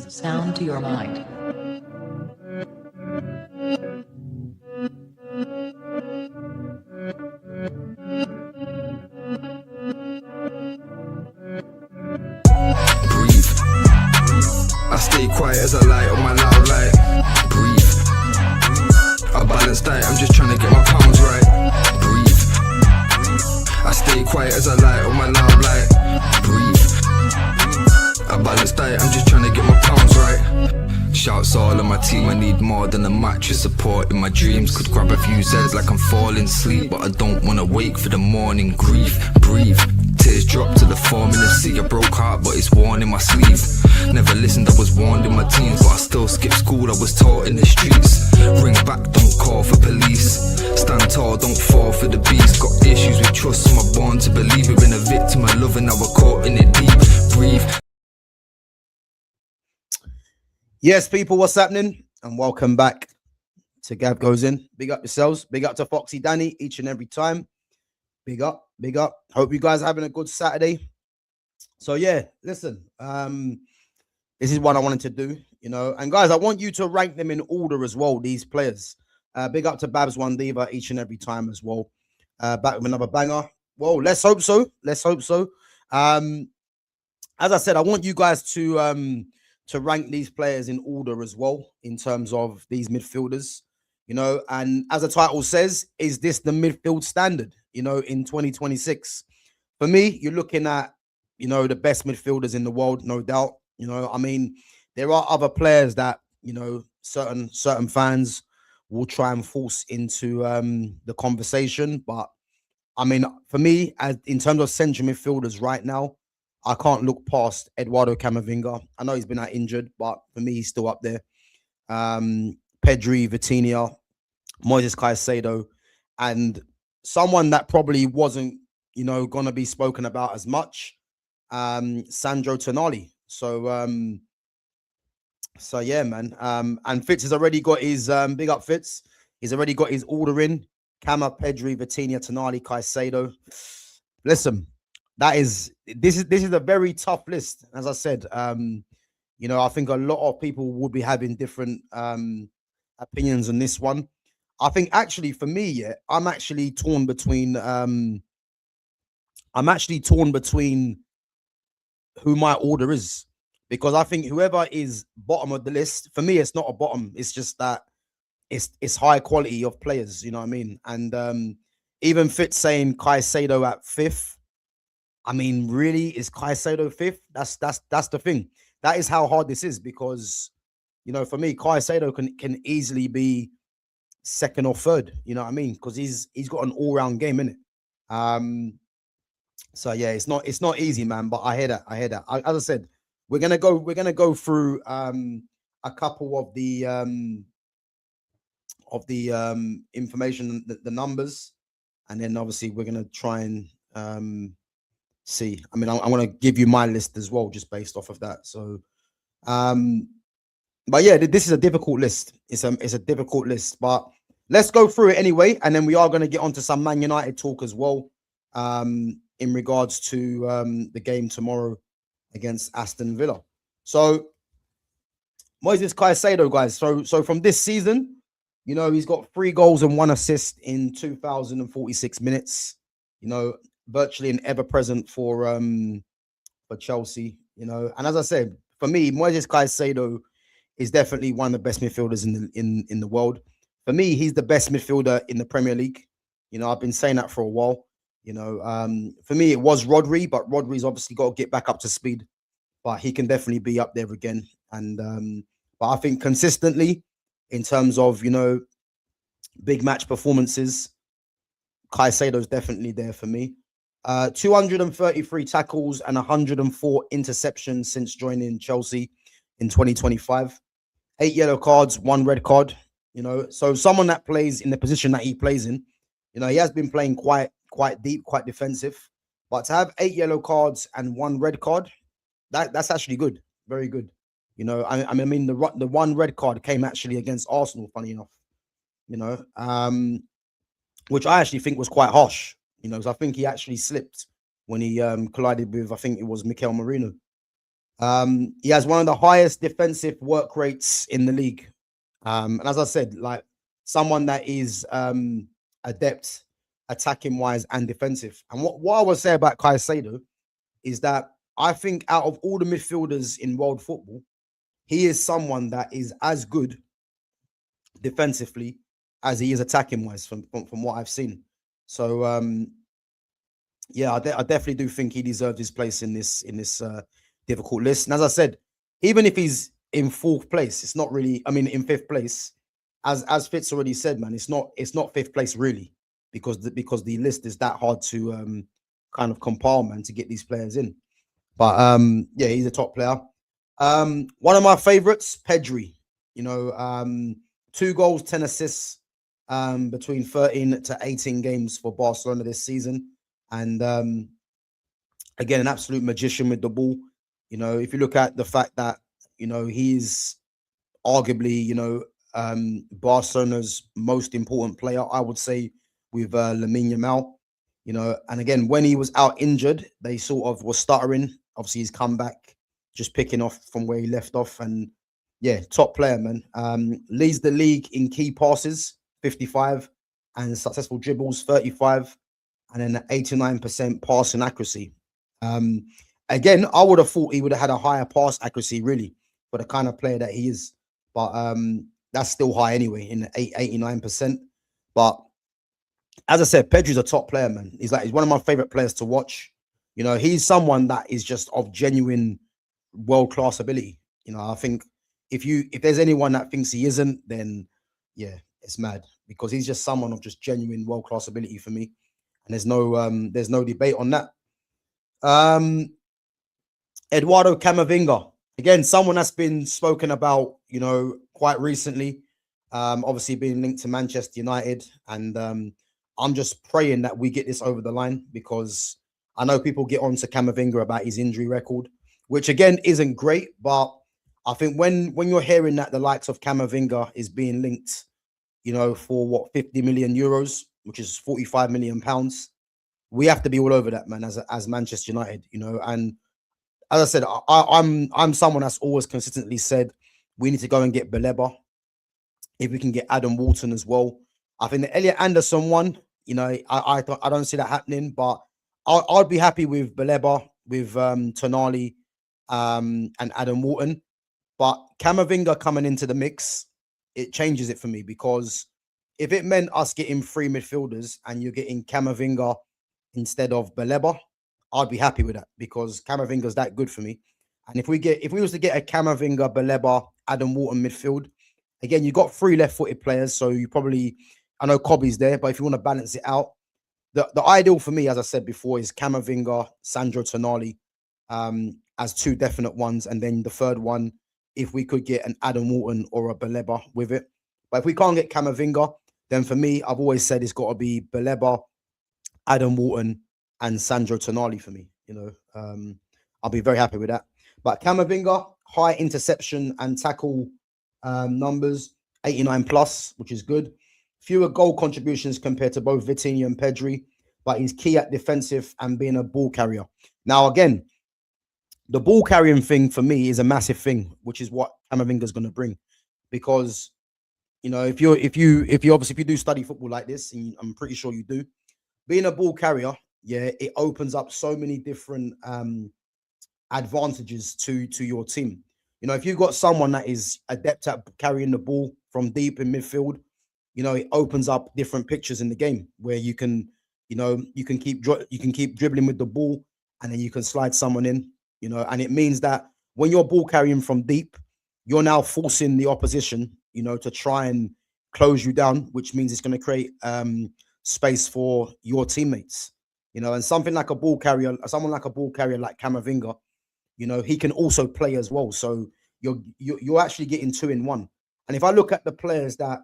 Sound to your mind. Breathe. I stay quiet as I light on my loud light. Breathe. I balance diet, I'm just trying to get my pounds right. Breathe. I stay quiet as I light on my loud light. Breathe. I balance diet, I'm just trying to get my pounds right. Shouts all on my team, I need more than a mattress support in my dreams. Could grab a few Zeds like I'm falling asleep, but I don't wanna wake for the morning grief. Breathe. Tears drop to the form in the sea. A broke heart, but it's worn in my sleeve. Never listened, I was warned in my teens, but I still skipped school, I was taught in the streets. Ring back, don't call for police. Stand tall, don't fall for the beast. Got issues with trust, so I'm born to believe. We've been a victim of love and now we're caught in it deep. Breathe. Yes, people, what's happening? And welcome back to GavGoesIn. Big up yourselves. Big up to Foxy Danny each and every time. Big up, big up. Hope you guys are having a good Saturday. So yeah, listen, this is what I wanted to do, you know. And guys, I want you to rank them in order as well, these players. Big up to Babs One Diva each and every time as well. Back with another banger. Well, let's hope so. Let's hope so. As I said, I want you guys to rank these players in order as well in terms of these midfielders, you know. And as the title says, is this the midfield standard, you know, in 2026? For me, you're looking at, you know, the best midfielders in the world, no doubt. You know, I mean, there are other players that, you know, certain fans will try and force into the conversation. But I mean, for me, as in terms of central midfielders right now, I can't look past Eduardo Camavinga. I know he's been out injured, but for me, he's still up there. Pedri, Vitinha, Moises Caicedo, and someone that probably wasn't, you know, going to be spoken about as much, Sandro Tonali. So yeah, man. And Fitz has already got his big up Fitz. He's already got his order in. Cama, Pedri, Vitinha, Tonali, Caicedo. Listen, this is a very tough list. As I said, you know, I think a lot of people would be having different opinions on this one. I think actually for me, yeah, I'm actually torn between who my order is, because I think whoever is bottom of the list, for me, it's not a bottom. It's just that it's high quality of players, you know what I mean? And even Fitz saying Caicedo at 5th. I mean, really, is Caicedo 5th? That's the thing. That is how hard this is, because, you know, for me, Caicedo can easily be 2nd or 3rd, you know what I mean? Because he's got an all-round game, innit? So yeah, it's not easy, man. But I hear that. As I said, we're gonna go through a couple of the information, the numbers, and then obviously we're gonna try and see. I mean, I want to give you my list as well, just based off of that. So, but yeah, this is a difficult list. It's a difficult list, but let's go through it anyway, and then we are going to get onto some Man United talk as well, in regards to the game tomorrow against Aston Villa. So, Moises Caicedo, guys. So from this season, you know, he's got 3 goals and 1 assist in 2,046 minutes. You know, virtually an ever-present for Chelsea. You know, and as I said, for me, Moises Caicedo is definitely one of the best midfielders in the world. For me, he's the best midfielder in the Premier League. You know, I've been saying that for a while. You know, for me, it was Rodri, but Rodri's obviously got to get back up to speed. But he can definitely be up there again. And but I think consistently, in terms of, you know, big match performances, Caicedo's definitely there for me. 233 tackles and 104 interceptions since joining Chelsea in 2025. 8 yellow cards, 1 red card. You know, so someone that plays in the position that he plays in, you know, he has been playing quite deep, quite defensive. But to have 8 yellow cards and 1 red card, that's actually good, very good. You know, I mean, the 1 red card came actually against Arsenal, funny enough. You know, which I actually think was quite harsh. You know, because I think he actually slipped when he collided with, I think it was Mikel Merino. He has one of the highest defensive work rates in the league. And as I said, like someone that is adept attacking wise and defensive. And what I would say about Caicedo is that I think out of all the midfielders in world football, he is someone that is as good defensively as he is attacking wise from what I've seen. So yeah, I definitely do think he deserves his place in this difficult list. And as I said, even if he's in fourth place, it's not really, I mean, in fifth place, as Fitz already said, man, it's not fifth place really, because the list is that hard to kind of compile, man, to get these players in. But yeah, he's a top player. One of my favorites, Pedri, you know, 2 goals, 10 assists between 13 to 18 games for Barcelona this season. And again, an absolute magician with the ball. You know, if you look at the fact that, you know, he's arguably, you know, Barcelona's most important player, I would say, with Lamine Yamal, you know, and again, when he was out injured, they sort of were stuttering. Obviously, he's come back, just picking off from where he left off. And yeah, top player, man. Leads the league in key passes, 55, and successful dribbles, 35, and then 89% passing accuracy. Again, I would have thought he would have had a higher pass accuracy, really, for the kind of player that he is. But that's still high anyway, in 89%. But as I said, Pedri's a top player, man. He's one of my favorite players to watch. You know, he's someone that is just of genuine world-class ability. You know, I think if there's anyone that thinks he isn't, then yeah, it's mad, because he's just someone of just genuine world-class ability for me. And there's no debate on that. Eduardo Camavinga, again, someone that's been spoken about, you know, quite recently. Obviously being linked to Manchester United, and I'm just praying that we get this over the line, because I know people get on to Camavinga about his injury record, which again isn't great. But I think when you're hearing that the likes of Camavinga is being linked, you know, for what, 50 million euros, which is 45 million pounds, we have to be all over that, man, as Manchester United, you know. And as I said, I'm someone that's always consistently said we need to go and get Baleba. If we can get Adam Walton as well. I think the Elliot Anderson one, you know, I don't see that happening, but I'd be happy with Baleba, with Tonali, and Adam Walton. But Camavinga coming into the mix, it changes it for me, because if it meant us getting 3 midfielders and you're getting Camavinga instead of Baleba, I'd be happy with that, because Camavinga's that good for me. And if we was to get a Camavinga, Baleba, Adam Walton midfield, again, you got 3 left-footed players, so you probably, I know Kobe's there, but if you want to balance it out, the ideal for me, as I said before, is Camavinga, Sandro Tonali, as 2 definite ones, and then the third one, if we could get an Adam Walton or a Baleba with it. But if we can't get Camavinga, then for me, I've always said it's got to be Baleba, Adam Walton, and Sandro Tonali for me. You know, I'll be very happy with that. But Camavinga, high interception and tackle numbers, 89 plus, which is good. Fewer goal contributions compared to both Vitinha and Pedri, but he's key at defensive and being a ball carrier. Now, again, the ball carrying thing for me is a massive thing, which is what Camavinga is going to bring. Because, you know, if you do study football like this, and I'm pretty sure you do, being a ball carrier, yeah, it opens up so many different advantages to your team. You know, if you've got someone that is adept at carrying the ball from deep in midfield, you know, it opens up different pictures in the game where you can, you know, you can keep dribbling with the ball, and then you can slide someone in, you know, and it means that when you're ball carrying from deep, you're now forcing the opposition, you know, to try and close you down, which means it's going to create space for your teammates, you know. And someone like a ball carrier like Camavinga, you know, he can also play as well. So you're actually getting 2 in 1. And if I look at the players that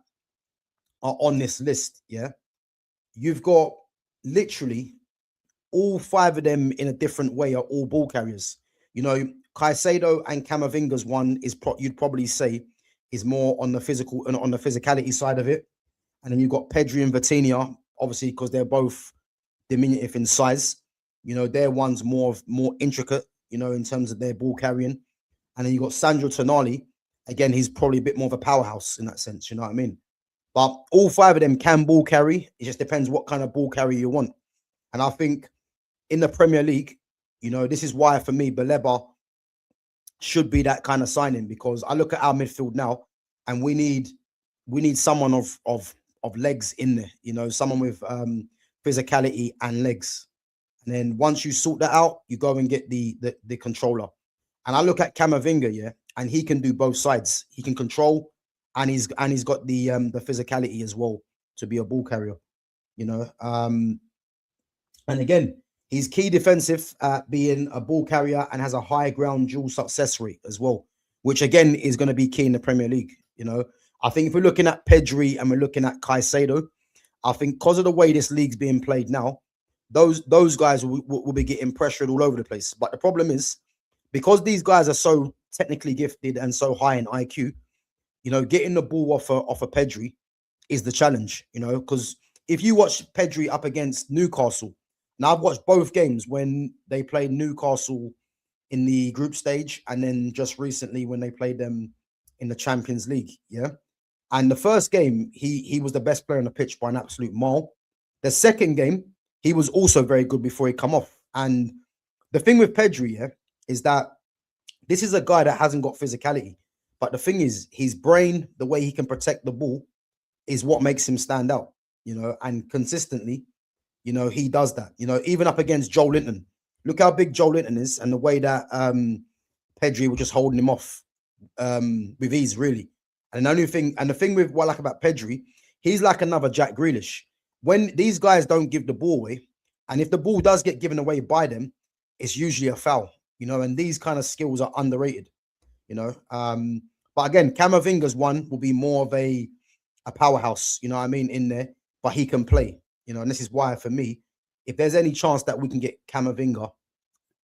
are on this list, yeah, you've got literally all 5 of them in a different way are all ball carriers. You know, Caicedo and Camavinga's one is you'd probably say is more on the physical and on the physicality side of it. And then you've got Pedri and Vitinha, obviously, because they're both diminutive in size. You know, their one's more intricate, you know, in terms of their ball carrying. And then you got Sandro Tonali. Again, he's probably a bit more of a powerhouse in that sense, you know what I mean? But all five of them can ball carry. It just depends what kind of ball carry you want. And I think in the Premier League, you know, this is why for me, Baleba should be that kind of signing, because I look at our midfield now and we need someone of legs in there, you know, someone with physicality and legs. And then once you sort that out, you go and get the controller. And I look at Camavinga, yeah, and he can do both sides. He can control, and he's got the physicality as well to be a ball carrier, you know. And again, he's key defensive at being a ball carrier and has a high ground duel success rate as well, which again is going to be key in the Premier League. You know, I think if we're looking at Pedri and we're looking at Caicedo, I think because of the way this league's being played now, those guys will be getting pressured all over the place. But the problem is, because these guys are so technically gifted and so high in IQ, you know, getting the ball off a Pedri is the challenge, you know, because if you watch Pedri up against Newcastle, now I've watched both games when they played Newcastle in the group stage and then just recently when they played them in the Champions League, yeah. And the first game, he was the best player on the pitch by an absolute mile. The second game, he was also very good before he come off. And the thing with Pedri, yeah, is that this is a guy that hasn't got physicality. But the thing is, his brain, the way he can protect the ball, is what makes him stand out, you know, and consistently, you know, he does that, you know, even up against Joe Linton. Look how big Joe Linton is and the way that Pedri was just holding him off with ease, really. And the thing with what I like about Pedri, he's like another Jack Grealish. When these guys don't give the ball away, and if the ball does get given away by them, it's usually a foul, you know, and these kind of skills are underrated, you know. But again, Camavinga's one will be more of a powerhouse, you know what I mean, in there, but he can play, you know, and this is why for me, if there's any chance that we can get Camavinga,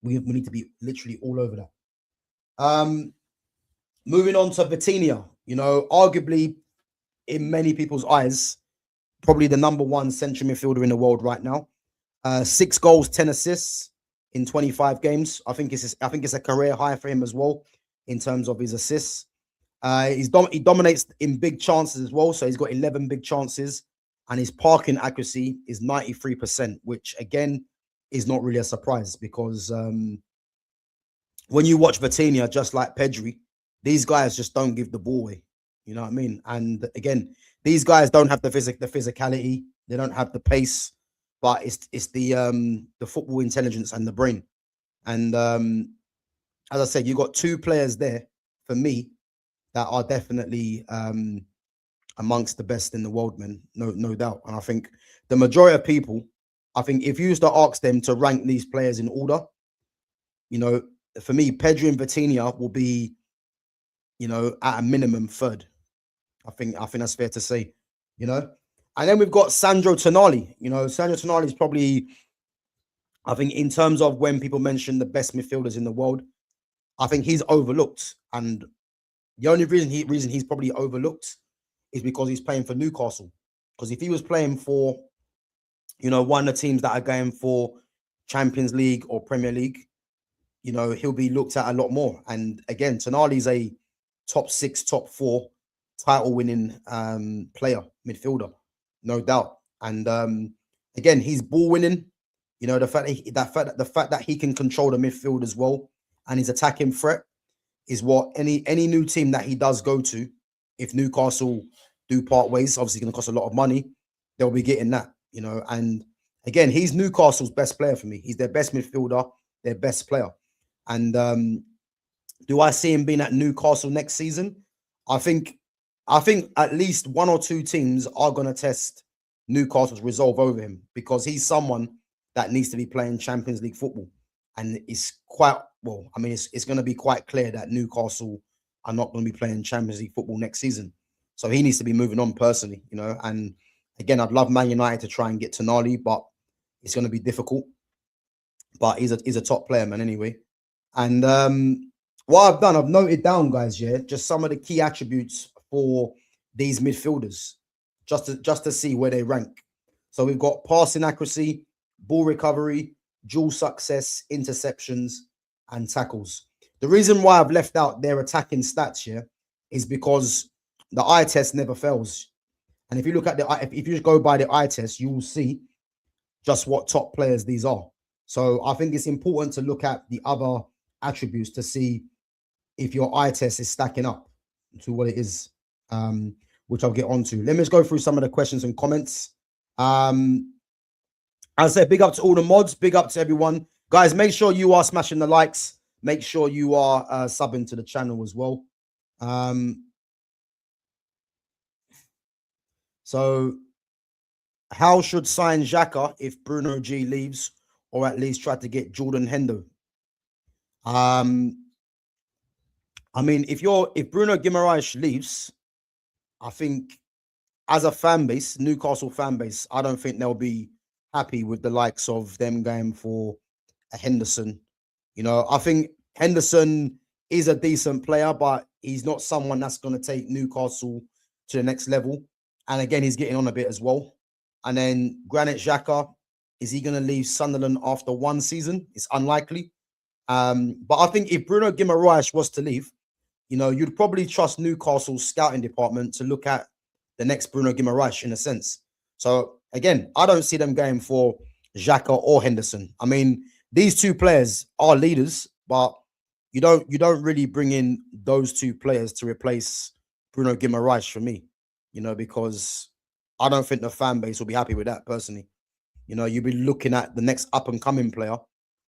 we need to be literally all over that. Moving on to Vitinha, you know, arguably in many people's eyes, probably the #1 central midfielder in the world right now. 6 goals, 10 assists in 25 games. I think it's a career high for him as well in terms of his assists. He dominates in big chances as well. So he's got 11 big chances, and his parking accuracy is 93%, which again is not really a surprise because when you watch Vitinha, just like Pedri, these guys just don't give the ball away. You know what I mean? And again, these guys don't have the physicality. They don't have the pace, but it's the football intelligence and the brain. And as I said, you got 2 players there for me that are definitely amongst the best in the world, man. No doubt. And I think the majority of people, I think if you used to ask them to rank these players in order, you know, for me, Pedri and Vitinha will be, you know, at a minimum 3rd. I think that's fair to say, you know. And then we've got Sandro Tonali. You know, Sandro Tonali is probably, I think, in terms of when people mention the best midfielders in the world, I think he's overlooked. And the only reason he's probably overlooked is because he's playing for Newcastle. Because if he was playing for, you know, one of the teams that are going for Champions League or Premier League, you know, he'll be looked at a lot more. And again, Tonali's a top 6, top 4 title-winning player, midfielder, no doubt. And again, he's ball-winning. You know, the fact that he can control the midfield as well, and his attacking threat is what any new team that he does go to, if Newcastle do part ways, obviously going to cost a lot of money, they'll be getting that, you know. And again, he's Newcastle's best player for me. He's their best midfielder, their best player. And do I see him being at Newcastle next season? I think at least 1 or 2 teams are going to test Newcastle's resolve over him, because he's someone that needs to be playing Champions League football. And it's quite, well, I mean, it's going to be quite clear that Newcastle are not going to be playing Champions League football next season. So he needs to be moving on personally, you know. And again, I'd love Man United to try and get Tonali, but it's going to be difficult. But he's a top player, man, anyway. And what I've done, I've noted down, guys, yeah, just some of the key attributes for these midfielders, just to see where they rank. So we've got passing accuracy, ball recovery, dual success, interceptions, and tackles. The reason why I've left out their attacking stats here is because the eye test never fails. And if you look at if you just go by the eye test, you will see just what top players these are. So I think it's important to look at the other attributes to see if your eye test is stacking up to what it is, which I'll get onto. Let me just go through some of the questions and comments. As I said, big up to all the mods, big up to everyone. Guys, make sure you are smashing the likes. Make sure you are subbing to the channel as well. So, how should sign Xhaka if Bruno G leaves, or at least try to get Jordan Hendo? I mean, if Bruno Guimaraes leaves, I think as a fan base, Newcastle fan base, I don't think they'll be happy with the likes of them going for a Henderson. You know, I think Henderson is a decent player, but he's not someone that's going to take Newcastle to the next level. And again, he's getting on a bit as well. And then Granit Xhaka, is he going to leave Sunderland after one season? It's unlikely. But I think if Bruno Guimaraes was to leave, you know, you'd probably trust Newcastle's scouting department to look at the next Bruno Guimaraes in a sense. So again, I don't see them going for Xhaka or Henderson. I mean, these two players are leaders, but you don't really bring in those two players to replace Bruno Guimaraes for me, you know, because I don't think the fan base will be happy with that personally. You know, you'll be looking at the next up and coming player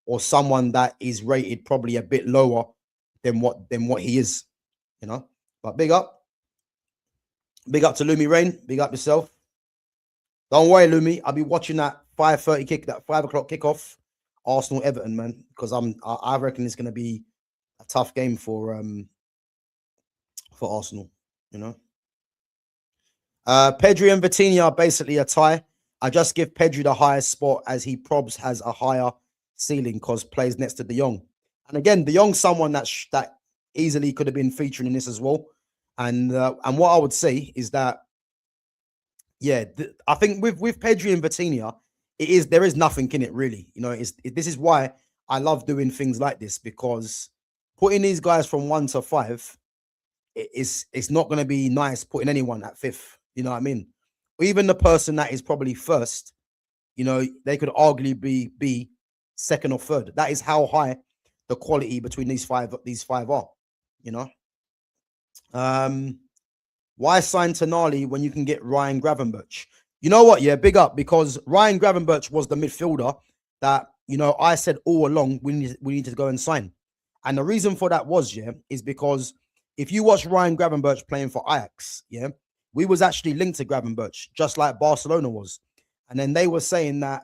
or someone that is rated probably a bit lower than what he is, you know. But big up to Lumi Rain, big up yourself. Don't worry, Lumi, I'll be watching that 5:30 kick, that 5 o'clock kickoff, Arsenal Everton, man, because I reckon it's going to be a tough game for Arsenal, you know. Pedri and Vitinha are basically a tie. I just give Pedri the highest spot as he probs has a higher ceiling because plays next to De Jong. And again, De Jong's someone that easily could have been featuring in this as well. And what I would say is that, yeah, I think with Pedri and Vitinha, there is nothing in it really. You know, this is why I love doing things like this, because putting these guys from 1 to 5, it's not going to be nice putting anyone at 5th. You know what I mean? Even the person that is probably 1st, you know, they could arguably be 2nd or 3rd. That is how high the quality between these five are. You know, why sign Tonali when you can get Ryan Gravenberch? You know what? Yeah, big up, because Ryan Gravenberch was the midfielder that, you know, I said all along we need to go and sign. And the reason for that was, yeah, is because if you watch Ryan Gravenberch playing for Ajax, yeah, we was actually linked to Gravenberch, just like Barcelona was. And then they were saying that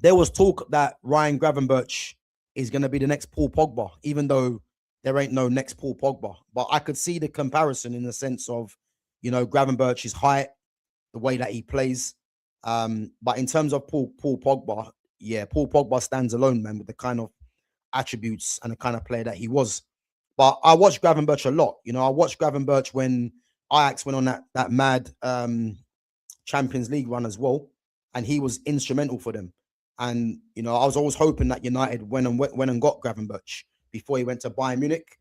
there was talk that Ryan Gravenberch is going to be the next Paul Pogba, even though there ain't no next Paul Pogba. But I could see the comparison in the sense of, you know, Gravenberch's height, the way that he plays. But in terms of Paul Pogba, yeah, Paul Pogba stands alone, man, with the kind of attributes and the kind of player that he was. But I watched Gravenberch a lot. You know, I watched Gravenberch when Ajax went on that mad Champions League run as well, and he was instrumental for them. And you know, I was always hoping that United went and got Gravenberch before he went to Bayern Munich,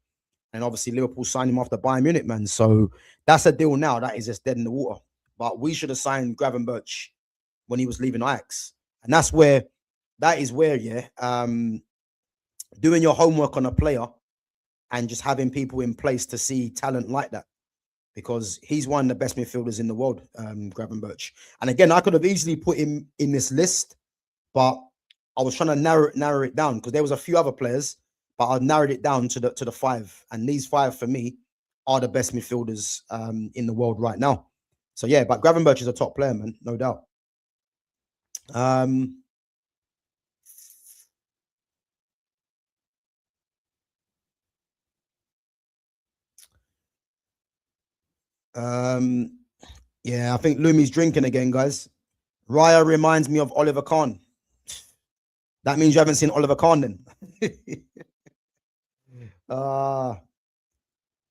and obviously Liverpool signed him after Bayern Munich, man. So that's a deal now that is just dead in the water. But we should have signed Gravenberch when he was leaving Ajax, and that is where, yeah, doing your homework on a player and just having people in place to see talent like that, because he's one of the best midfielders in the world, Gravenberch. And again, I could have easily put him in this list, but I was trying to narrow it down because there was a few other players, but I narrowed it down to the 5. And these 5 for me are the best midfielders in the world right now. So yeah, but Gravenberch is a top player, man, no doubt. Yeah, I think Lumi's drinking again, guys. Raya reminds me of Oliver Kahn. That means you haven't seen Oliver Kahn then.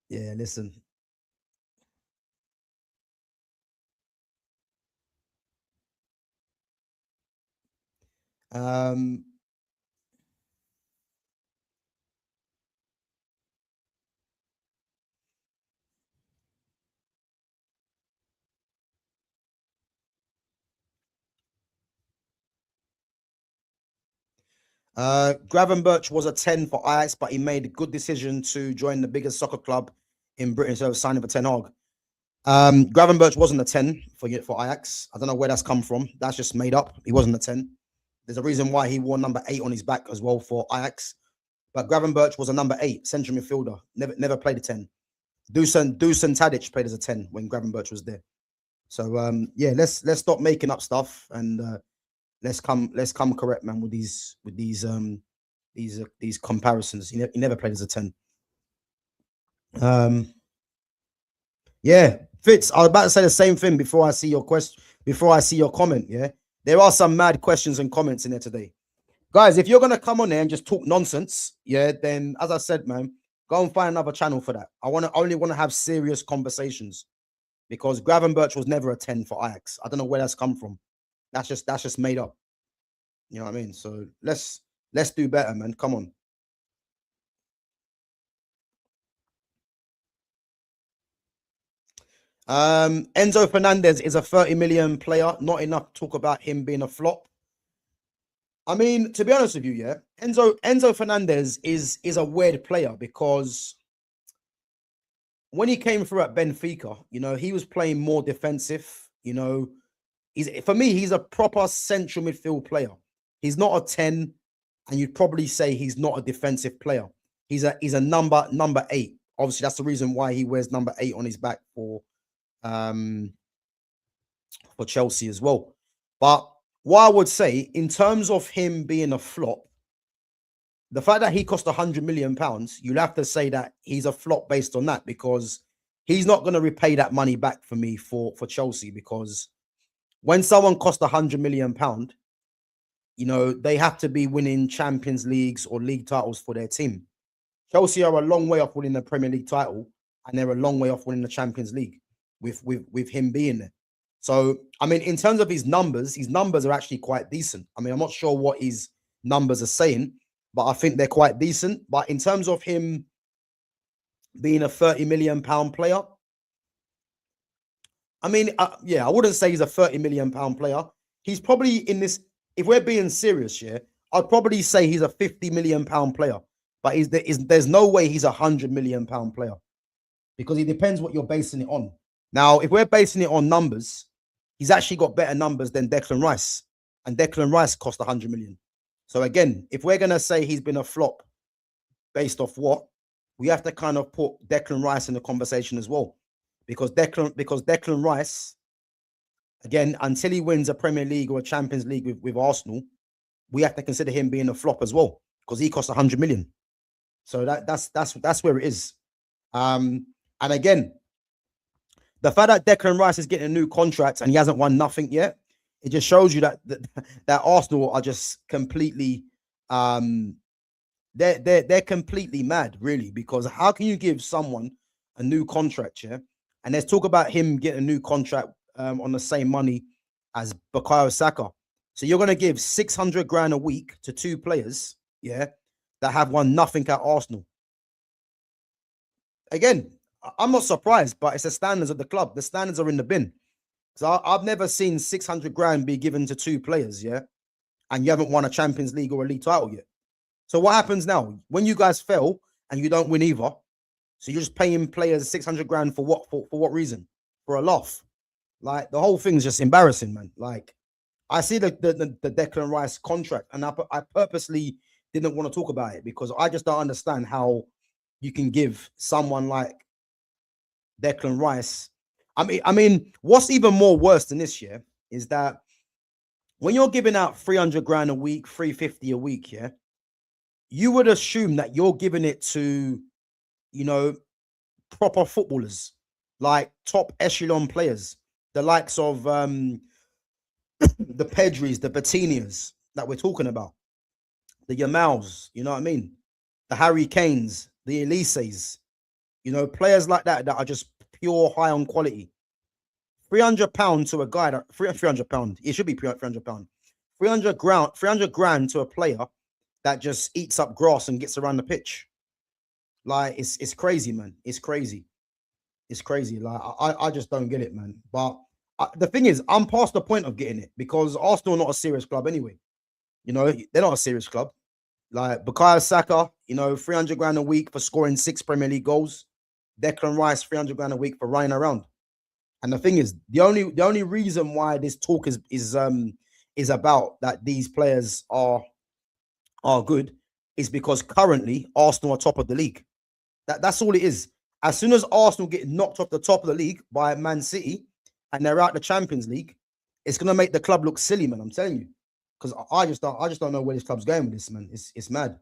Yeah, listen. Um, Gravenberch was a 10 for Ajax, but he made a good decision to join the biggest soccer club in Britain instead of signing for Ten Hag. Gravenberch wasn't a 10 for Ajax. I don't know where that's come from. That's just made up. He wasn't a 10. There's a reason why he wore number 8 on his back as well for Ajax. But Gravenberch was a number 8 central midfielder. Never played a 10. Dusan Tadic played as a 10 when Gravenberch was there. So yeah, let's stop making up stuff and let's come correct, man, with these comparisons. He never played as a 10. Yeah, Fitz, I was about to say the same thing before I see your question, before I see your comment. Yeah, there are some mad questions and comments in there today. Guys, if you're gonna come on there and just talk nonsense, yeah, then as I said, man, go and find another channel for that. I only want to have serious conversations because Gravenberch was never a 10 for Ajax. I don't know where that's come from. That's just made up. You know what I mean? So let's do better, man. Come on. Enzo Fernandez is a 30 million player. Not enough to talk about him being a flop. I mean, to be honest with you, yeah, Enzo Fernandez is a weird player because when he came through at Benfica, you know, he was playing more defensive. You know, for me, he's a proper central midfield player. He's not a 10, and you'd probably say he's not a defensive player. He's a number 8. Obviously, that's the reason why he wears number 8 on his back for Chelsea as well. But what I would say, in terms of him being a flop, the fact that he cost £100 million, you'll have to say that he's a flop based on that, because he's not going to repay that money back for me for Chelsea, because when someone costs £100 million, you know, they have to be winning Champions Leagues or league titles for their team. Chelsea are a long way off winning the Premier League title, and they're a long way off winning the Champions League with him being there. So, I mean, in terms of his numbers are actually quite decent. I mean, I'm not sure what his numbers are saying, but I think they're quite decent. But in terms of him being a £30 million player, I mean, yeah, I wouldn't say he's a £30 million player. He's probably in this, if we're being serious, yeah, I'd probably say he's a £50 million player. But there's no way he's a £100 million player, because it depends what you're basing it on. Now, if we're basing it on numbers, he's actually got better numbers than Declan Rice, and Declan Rice cost 100 million. So again, if we're going to say he's been a flop based off what, we have to kind of put Declan Rice in the conversation as well, because Declan Rice, again, until he wins a Premier League or a Champions League with Arsenal, we have to consider him being a flop as well, because he cost 100 million. So that's where it is. And again, the fact that Declan Rice is getting a new contract and he hasn't won nothing yet, it just shows you that Arsenal are just completely they're completely mad, really, because how can you give someone a new contract, yeah? And there's talk about him getting a new contract on the same money as Bukayo Saka. So you're going to give 600 grand a week to 2 players, yeah, that have won nothing at Arsenal. Again, I'm not surprised, but it's the standards of the club. The standards are in the bin. So I've never seen 600 grand be given to 2 players, yeah, and you haven't won a Champions League or a league title yet. So what happens now when you guys fail and you don't win either? So you're just paying players 600 grand for what? For what reason? For a laugh? Like, the whole thing's just embarrassing, man. Like, I see the Declan Rice contract, and I purposely didn't want to talk about it because I just don't understand how you can give someone like Declan Rice. I mean, what's even more worse than this year is that when you're giving out 300 grand a week, 350 a week, yeah, you would assume that you're giving it to, you know, proper footballers, like top echelon players, the likes of the Pedris, the Vitinhas that we're talking about, the Yamals, you know what I mean? The Harry Kanes, the Elises, you know, players like that are just pure high on quality. £300 to a guy that £300, it should be £300. 300 grand to a player that just eats up grass and gets around the pitch. Like it's crazy, man. It's crazy. It's crazy. Like I just don't get it, man. But the thing is, I'm past the point of getting it because Arsenal are not a serious club anyway. You know, they're not a serious club. Like Bukayo Saka, you know, 300 grand a week for scoring 6 Premier League goals. Declan Rice, 300 grand a week for running around. And the thing is, the only reason why this talk is about that these players are good is because currently Arsenal are top of the league. That's all it is. As soon as Arsenal get knocked off the top of the league by Man City and they're out the Champions League, it's gonna make the club look silly, man. I'm telling you, because I just don't know where this club's going with this, man. It's mad.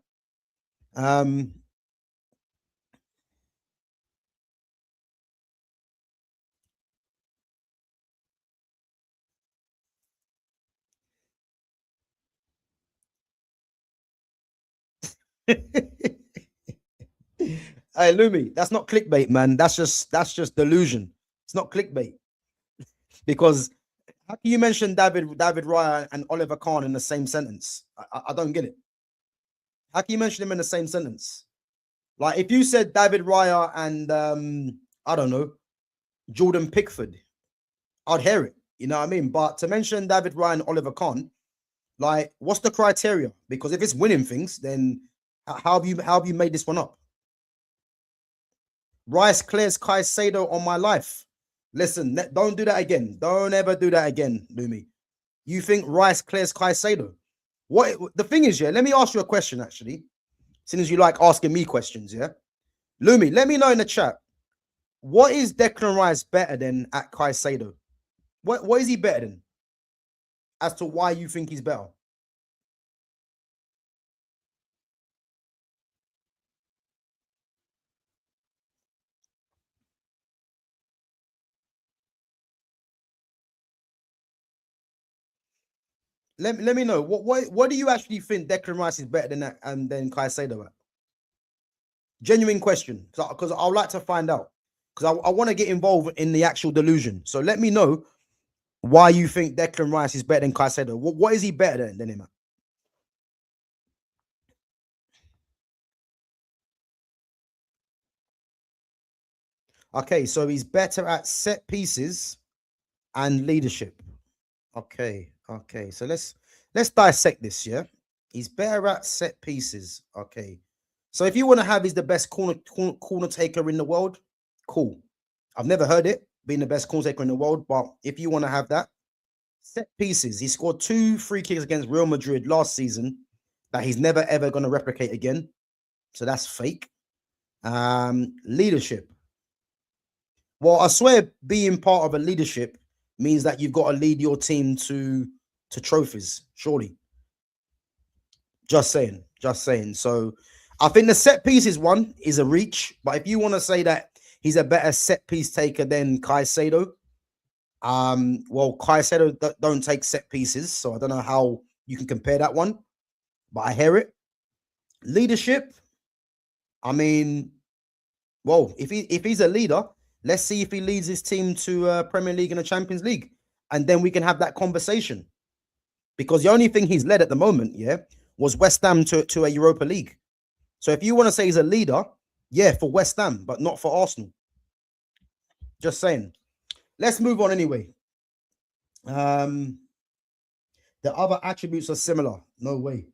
Hey, Lumi, that's not clickbait, man. That's just delusion. It's not clickbait. Because how can you mention David Raya and Oliver Kahn in the same sentence? I don't get it. How can you mention them in the same sentence? Like if you said David Raya and I don't know, Jordan Pickford, I'd hear it. You know what I mean? But to mention David Raya and Oliver Kahn, like, what's the criteria? Because if it's winning things, then how have you made this one up? Rice clears Caicedo on my life. Listen, don't do that again. Don't ever do that again, Lumi. You think Rice clears Caicedo? What the thing is, yeah, let me ask you a question, actually. Since as you like asking me questions, yeah? Lumi, let me know in the chat. What is Declan Rice better than at Caicedo? What is he better than? As to why you think he's better? Let me know. What do you actually think Declan Rice is better than that and then Caicedo at? Genuine question. Because I would like to find out. Because I want to get involved in the actual delusion. So let me know why you think Declan Rice is better than Caicedo. What is he better than him at? Okay, so he's better at set pieces and leadership. Okay. So let's dissect this, yeah? He's better at set pieces. Okay. So if you want to have he's the best corner taker in the world, cool. I've never heard it being the best corner taker in the world, but if you want to have that, set pieces. He scored 2 free kicks against Real Madrid last season that he's never ever going to replicate again. So that's fake. Leadership. Well, I swear being part of a leadership means that you've got to lead your team to trophies, surely. Just saying. So I think the set pieces one is a reach, but if you want to say that he's a better set piece taker than Caicedo, well, Caicedo don't take set pieces, so I don't know how you can compare that one, but I hear it. Leadership, I mean, well, if he's a leader, let's see if he leads his team to Premier League and a Champions League, and then we can have that conversation. Because the only thing he's led at the moment, yeah, was West Ham to a Europa League. So if you want to say he's a leader, yeah, for West Ham, but not for Arsenal. Just saying. Let's move on anyway. The other attributes are similar. No way.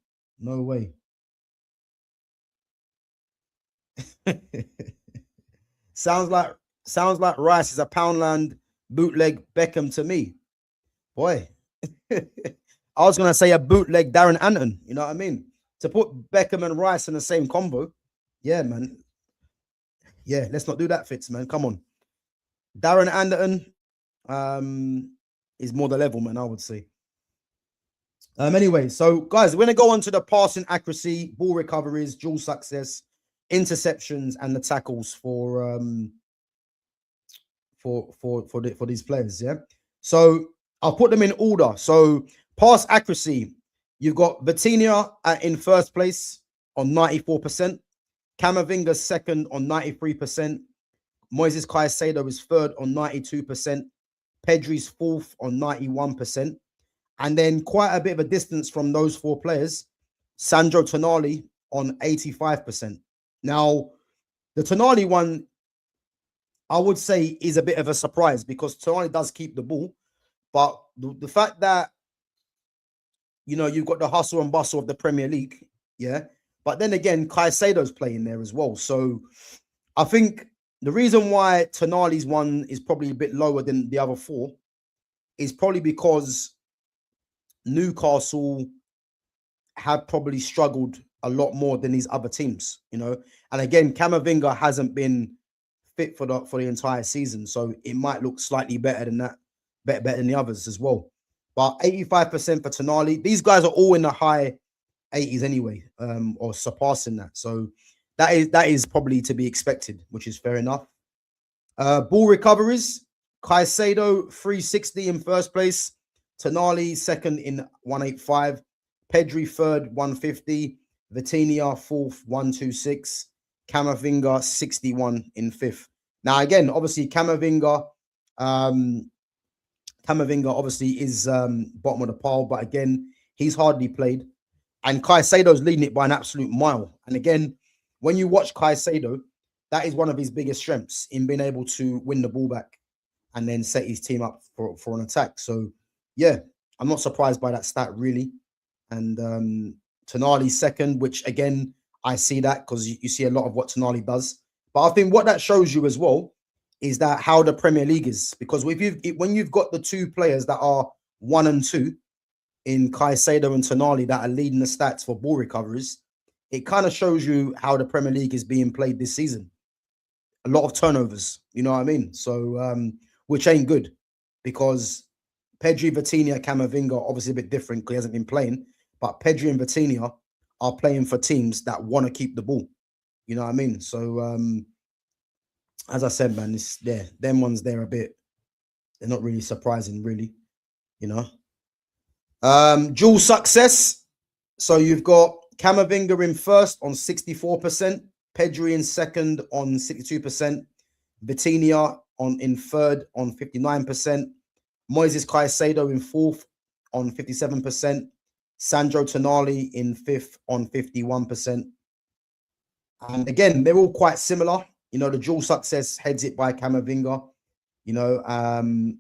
Sounds like Rice is a Poundland bootleg Beckham to me. Boy. I was going to say a bootleg Darren Anton. You know what I mean? To put Beckham and Rice in the same combo. Yeah, man. Yeah, let's not do that, Fitz, man. Come on. Darren Anderton is more the level, man, I would say. Anyway, so guys, we're going to go on to the passing accuracy, ball recoveries, dual success, interceptions, and the tackles for these players. Yeah. So I'll put them in order. So pass accuracy, you've got Vitinha in first place on 94%. Camavinga second on 93%. Moises Caicedo is third on 92%. Pedri's fourth on 91%. And then quite a bit of a distance from those 4 players, Sandro Tonali on 85%. Now, the Tonali one, I would say, is a bit of a surprise because Tonali does keep the ball. But the fact that, you know, you've got the hustle and bustle of the Premier League, yeah. But then again, Caicedo's playing there as well. So I think the reason why Tonali's one is probably a bit lower than the other 4 is probably because Newcastle have probably struggled a lot more than these other teams, you know. And again, Camavinga hasn't been fit for the entire season, so it might look slightly better than that, better than the others as well. But 85% for Tonali. These guys are all in the high 80s anyway, or surpassing that. So that is probably to be expected, which is fair enough. Ball recoveries, Caicedo 360 in first place, Tonali second in 185, Pedri third 150, Vitinha fourth 126, Camavinga 61 in fifth. Now again, obviously Camavinga obviously is bottom of the pile, but again, he's hardly played. And Caicedo's leading it by an absolute mile. And again, when you watch Caicedo, that is one of his biggest strengths in being able to win the ball back and then set his team up for an attack. So, yeah, I'm not surprised by that stat, really. And Tonali second, which, again, I see that because you see a lot of what Tonali does. But I think what that shows you as well is that how the Premier League is. Because when you've got the 2 players that are 1 and 2 in Caicedo and Tonali that are leading the stats for ball recoveries, it kind of shows you how the Premier League is being played this season. A lot of turnovers, you know what I mean? So, which ain't good because Pedri, Vitinha, Camavinga, obviously a bit different because he hasn't been playing, but Pedri and Vitinha are playing for teams that want to keep the ball. You know what I mean? So, as I said, man, them ones there a bit, they're not really surprising, really, you know. Dual success. So you've got Camavinga in first on 64%, Pedri in second on 62%, Vitinha in third on 59%, Moises Caicedo in fourth on 57%, Sandro Tonali in fifth on 51%. And again, they're all quite similar. You know, the dual success heads it by Camavinga. You know, I'm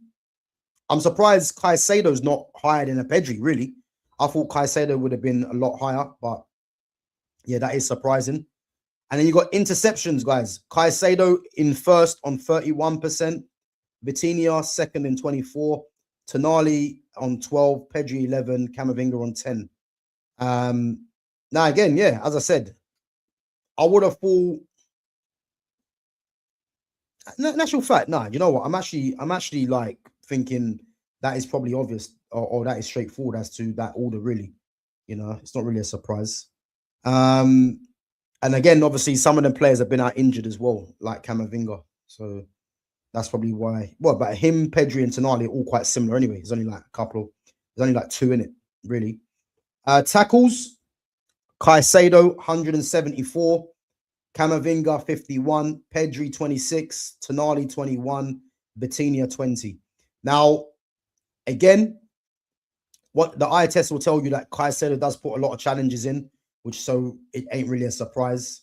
surprised Caicedo's not higher than a Pedri, really. I thought Caicedo would have been a lot higher, but yeah, that is surprising. And then you got interceptions, guys. Caicedo in first on 31%, Vitinha second in 24, Tonali on 12, Pedri 11, Camavinga on 10. Now again, yeah, as I said, I would have thought. In actual fact, nah, you know what? I'm actually like thinking that is probably obvious or that is straightforward as to that order, really. You know, it's not really a surprise. And again, obviously, some of the players have been out injured as well, like Camavinga. So that's probably why. Well, but him, Pedri, and Tonali are all quite similar anyway. There's only like a couple. There's only like 2 in it, really. Tackles, Caicedo 174. Camavinga 51, Pedri 26, Tonali 21, Vitinha 20. Now, again, what the eye test will tell you that Caicedo does put a lot of challenges in, which so it ain't really a surprise.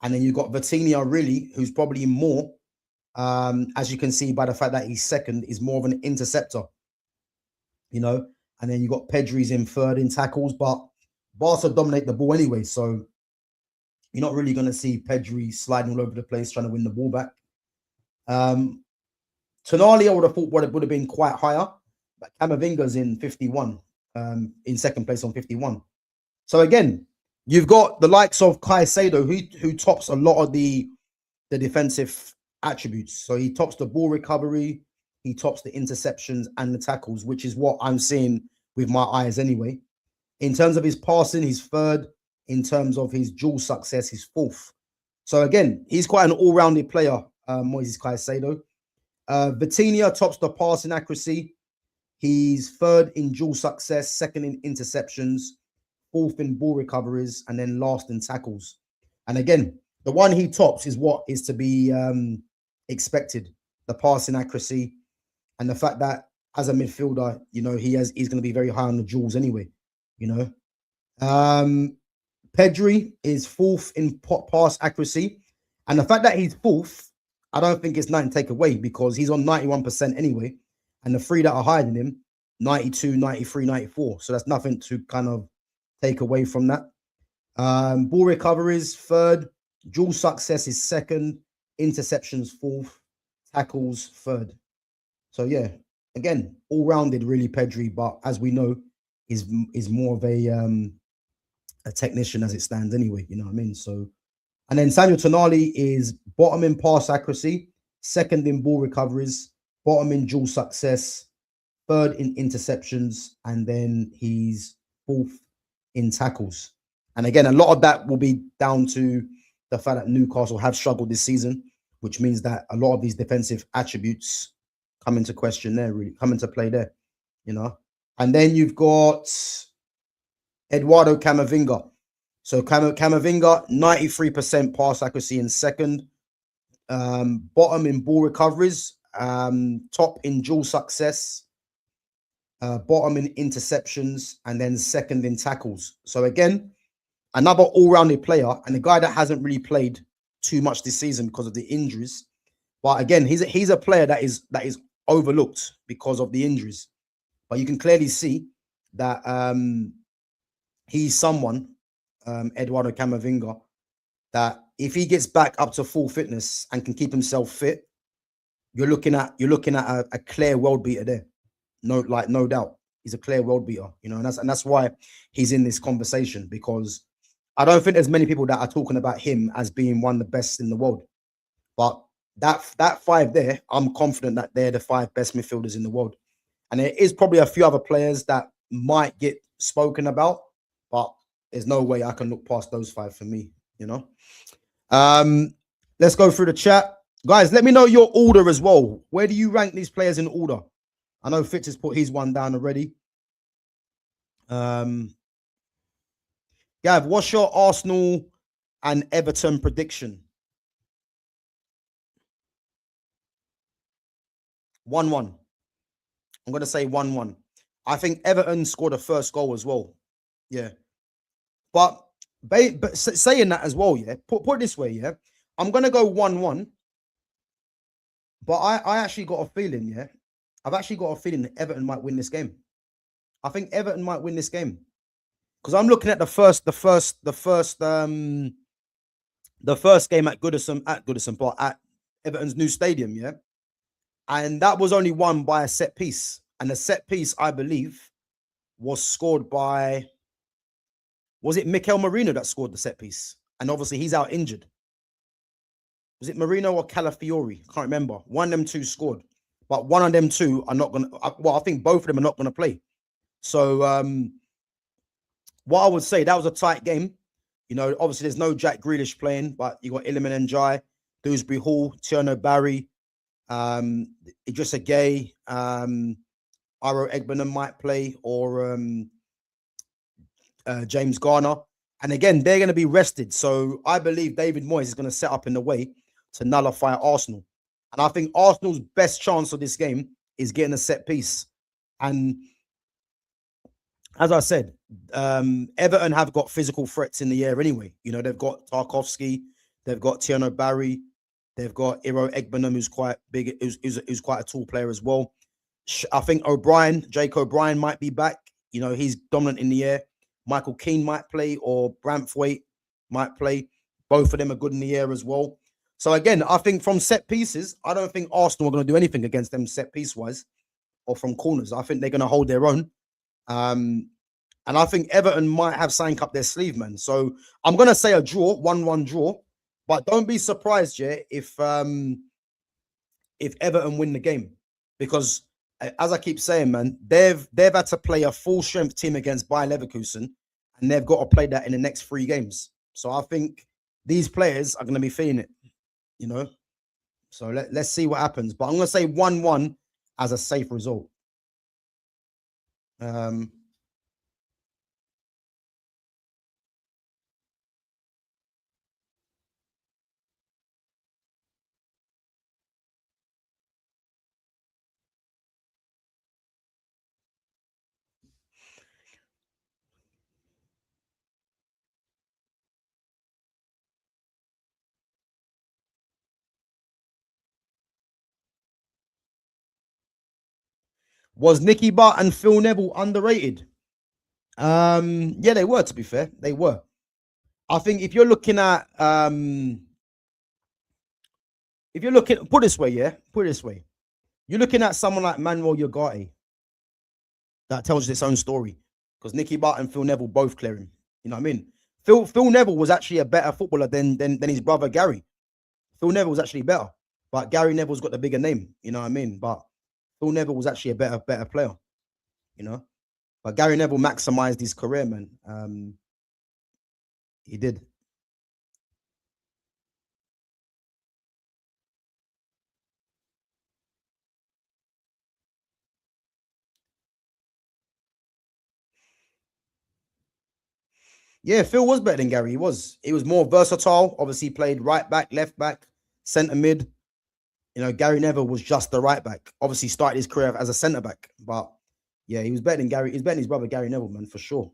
And then you've got Vitinha, really, who's probably more, as you can see by the fact that he's second, is more of an interceptor, you know. And then you've got Pedri's in third in tackles, but Barca dominate the ball anyway, so you're not really going to see Pedri sliding all over the place trying to win the ball back. Tonali, I would have thought would have been quite higher, but Camavinga's in 51, in second place on 51. So again, you've got the likes of Caicedo, who tops a lot of the defensive attributes. So he tops the ball recovery, he tops the interceptions and the tackles, which is what I'm seeing with my eyes anyway. In terms of his passing, he's third. In terms of his dual success, he's fourth. So again, he's quite an all-rounded player, Moises Caicedo. Vitinha tops the passing accuracy. He's third in dual success, second in interceptions, fourth in ball recoveries, and then last in tackles. And again, the one he tops is what is to be expected, the passing accuracy and the fact that as a midfielder, you know, he's going to be very high on the duels anyway, you know. Pedri is fourth in pass accuracy. And the fact that he's fourth, I don't think it's nothing to take away because he's on 91% anyway. And the three that are higher than him, 92, 93, 94. So that's nothing to kind of take away from that. Ball recoveries, third. Dual success is second. Interceptions, fourth. Tackles, third. So, yeah, again, all-rounded, really, Pedri. But as we know, is more of a technician as it stands anyway. You know what I mean? So, and then Samuel Tonali is bottom in pass accuracy, second in ball recoveries, bottom in dual success, third in interceptions, and then he's fourth in tackles. And again, a lot of that will be down to the fact that Newcastle have struggled this season, which means that a lot of these defensive attributes come into question there, really come into play there, you know. And then you've got Eduardo Camavinga. So Camavinga, 93% pass accuracy in second, bottom in ball recoveries, top in dual success, bottom in interceptions, and then second in tackles. So again, another all-rounded player, and a guy that hasn't really played too much this season because of the injuries. But again, he's a player that is overlooked because of the injuries. But you can clearly see that he's someone, Eduardo Camavinga, that if he gets back up to full fitness and can keep himself fit, you're looking at a clear world beater there. No doubt, he's a clear world beater. You know, and that's why he's in this conversation, because I don't think there's many people that are talking about him as being one of the best in the world. But that five there, I'm confident that they're the five best midfielders in the world. And there is probably a few other players that might get spoken about, but there's no way I can look past those five for me, you know. Let's go through the chat. Guys, let me know your order as well. Where do you rank these players in order? I know Fitz has put his one down already. Gav, what's your Arsenal and Everton prediction? 1-1. I'm going to say 1-1. I think Everton scored a first goal as well. Yeah. But saying that as well, yeah, put it this way, yeah, I'm going to go 1-1. But I actually got a feeling, yeah, I've actually got a feeling that Everton might win this game. I think Everton might win this game. Because I'm looking at the first game at Goodison, but at Everton's new stadium, yeah. And that was only won by a set piece. And the set piece, I believe, was scored by, was it Mikel Merino that scored the set piece? And obviously he's out injured. Was it Merino or Calafiori? I can't remember. One of them two scored. But one of them two are not going to, well, I think both of them are not going to play. So what I would say, that was a tight game. You know, obviously there's no Jack Grealish playing, but you got Iliman Ndiaye, Dewsbury Hall, Tierno Barry, Idrissa Gueye, Iro Egbenham might play, or James Garner. And again, they're going to be rested. So I believe David Moyes is going to set up in a way to nullify Arsenal. And I think Arsenal's best chance of this game is getting a set piece. And as I said, Everton have got physical threats in the air anyway. You know, they've got Tarkowski, they've got Tierno Barry, they've got Iro Egbenham, who's quite big, who's quite a tall player as well. I think Jake O'Brien might be back. You know, he's dominant in the air. Michael Keane might play, or Branthwaite might play. Both of them are good in the air as well. So again, I think from set pieces, I don't think Arsenal are going to do anything against them set piece wise, or from corners. I think they're going to hold their own. And I think Everton might have something up their sleeve, man. So I'm going to say a draw, 1-1 draw. But don't be surprised, yeah, if Everton win the game, because as I keep saying, man, they've had to play a full strength team against Bayer Leverkusen, and they've got to play that in the next 3 games. So I think these players are going to be feeling it, you know. So let's see what happens. But I'm going to say 1-1 as a safe result. Was Nicky Butt and Phil Neville underrated? Yeah, they were, to be fair. They were. I think if you're looking at put this way, yeah, put it this way. You're looking at someone like Manuel Ugarte. That tells you its own story. Because Nicky Butt and Phil Neville both clear him. You know what I mean? Phil Neville was actually a better footballer than his brother Gary. Phil Neville was actually better. But Gary Neville's got the bigger name. You know what I mean? But Phil Neville was actually a better player. You know? But Gary Neville maximized his career, man. He did. Yeah, Phil was better than Gary. He was more versatile. Obviously, he played right back, left back, centre mid. You know, Gary Neville was just the right back. Obviously, started his career as a centre back. But yeah, he was better than Gary. He's better than his brother Gary Neville, man, for sure.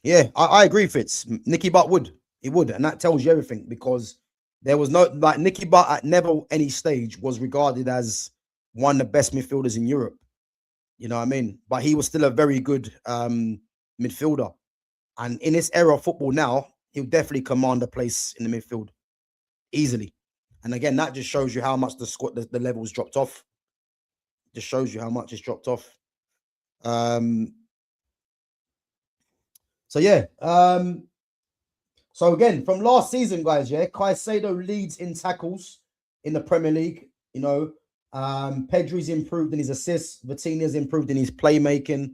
Yeah, I agree, Fitz. Nicky Butt would. He would. And that tells you everything because there was no, like, Nicky Butt at never any stage was regarded as one of the best midfielders in Europe. You know what I mean? But he was still a very good midfielder. And in this era of football now, he'll definitely command a place in the midfield easily. And again, that just shows you how much the level's dropped off. Just shows you how much it's dropped off. So yeah. So again, from last season, guys, yeah, Caicedo leads in tackles in the Premier League. You know, Pedri's improved in his assists. Vitinha's improved in his playmaking.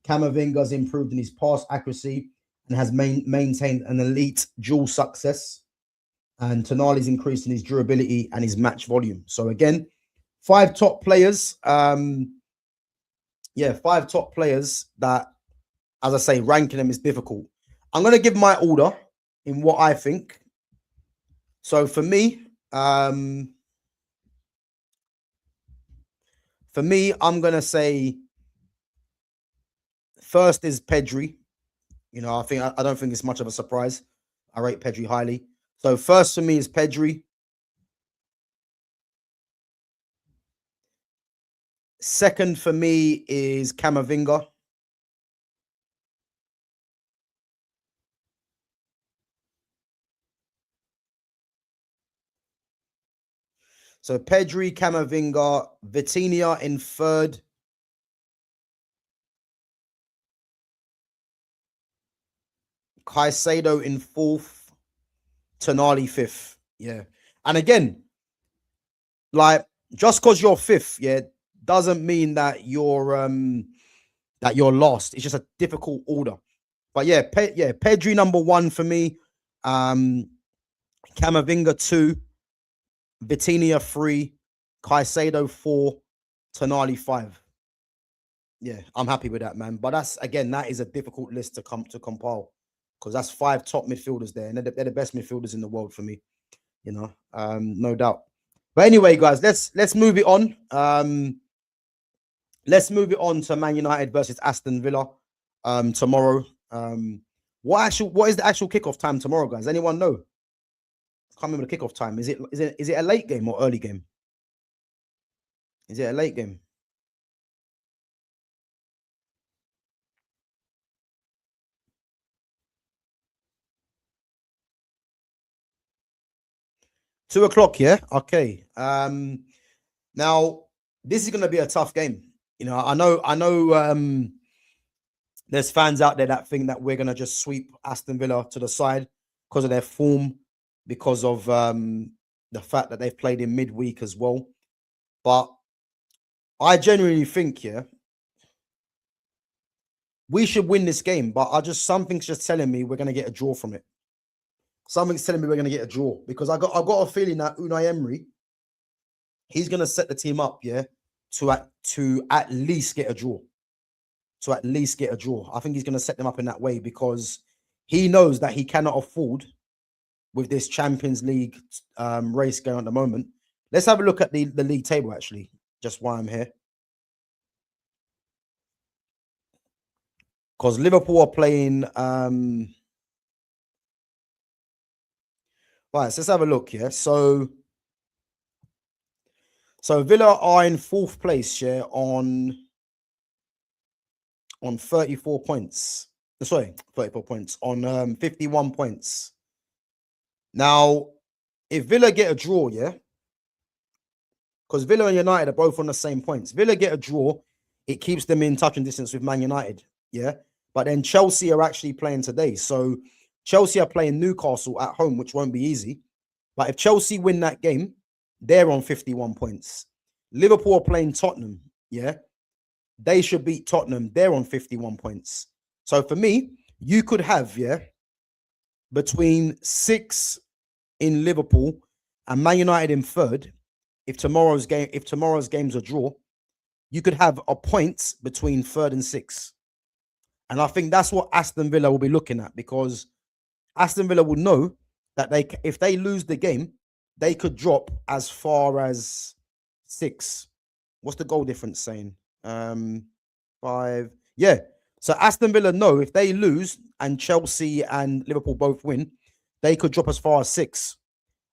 Camavinga's improved in his pass accuracy and has maintained an elite dual success. And Tonali's increased in his durability and his match volume. So again, 5 top players. Yeah, 5 top players that, as I say, ranking them is difficult. I'm going to give my order in what I think. So for me, I'm going to say first is Pedri. You know, I don't think it's much of a surprise. I rate Pedri highly. So first for me is Pedri. Second for me is Camavinga. So Pedri, Camavinga, Vitinha in third. Caicedo in fourth. Tonali fifth. Yeah. And again, like, just because you're fifth, yeah, doesn't mean that you're lost. It's just a difficult order. But yeah, Pedri number 1 for me. Camavinga 2. Vitinha 3. Caicedo 4. Tonali 5. Yeah, I'm happy with that, man. But that is a difficult list to compile because that's 5 top midfielders there, and they're the best midfielders in the world for me. You know, no doubt. But anyway, guys, let's move it on. Let's move it on to Man United versus Aston Villa tomorrow. What is the actual kickoff time tomorrow, guys? Anyone know? Can't remember the kickoff time. Is it a late game or early game? Is it a late game? Two o'clock, yeah. Okay. Now this is going to be a tough game. You know, I know. There's fans out there that think that we're going to just sweep Aston Villa to the side because of their form, because of the fact that they've played in midweek as well. But I genuinely think, yeah, we should win this game. But something's just telling me we're going to get a draw from it. Something's telling me we're going to get a draw because I've got a feeling that Unai Emery, he's going to set the team up, yeah, to at least get a draw. To at least get a draw. I think he's going to set them up in that way because he knows that he cannot afford, with this Champions League race going on at the moment. Let's have a look at the league table, actually, just while I'm here. Because Liverpool are playing... Right, so let's have a look here. So Villa are in 4th place, yeah, on 34 points. Sorry, 34 points on 51 points. Now, if Villa get a draw, yeah, because Villa and United are both on the same points. Villa get a draw, it keeps them in touching distance with Man United, yeah. But then Chelsea are actually playing today. So Chelsea are playing Newcastle at home, which won't be easy. But if Chelsea win that game, they're on 51 points. Liverpool are playing Tottenham, yeah. They should beat Tottenham. They're on 51 points. So for me, you could have, yeah, between 6 in Liverpool and Man United in 3rd. If tomorrow's game's a draw, you could have a point between 3rd and 6th. And I think that's what Aston Villa will be looking at, because Aston Villa will know that if they lose the game, they could drop as far as 6. What's the goal difference saying? 5. Yeah. So Aston Villa know if they lose and Chelsea and Liverpool both win, they could drop as far as 6.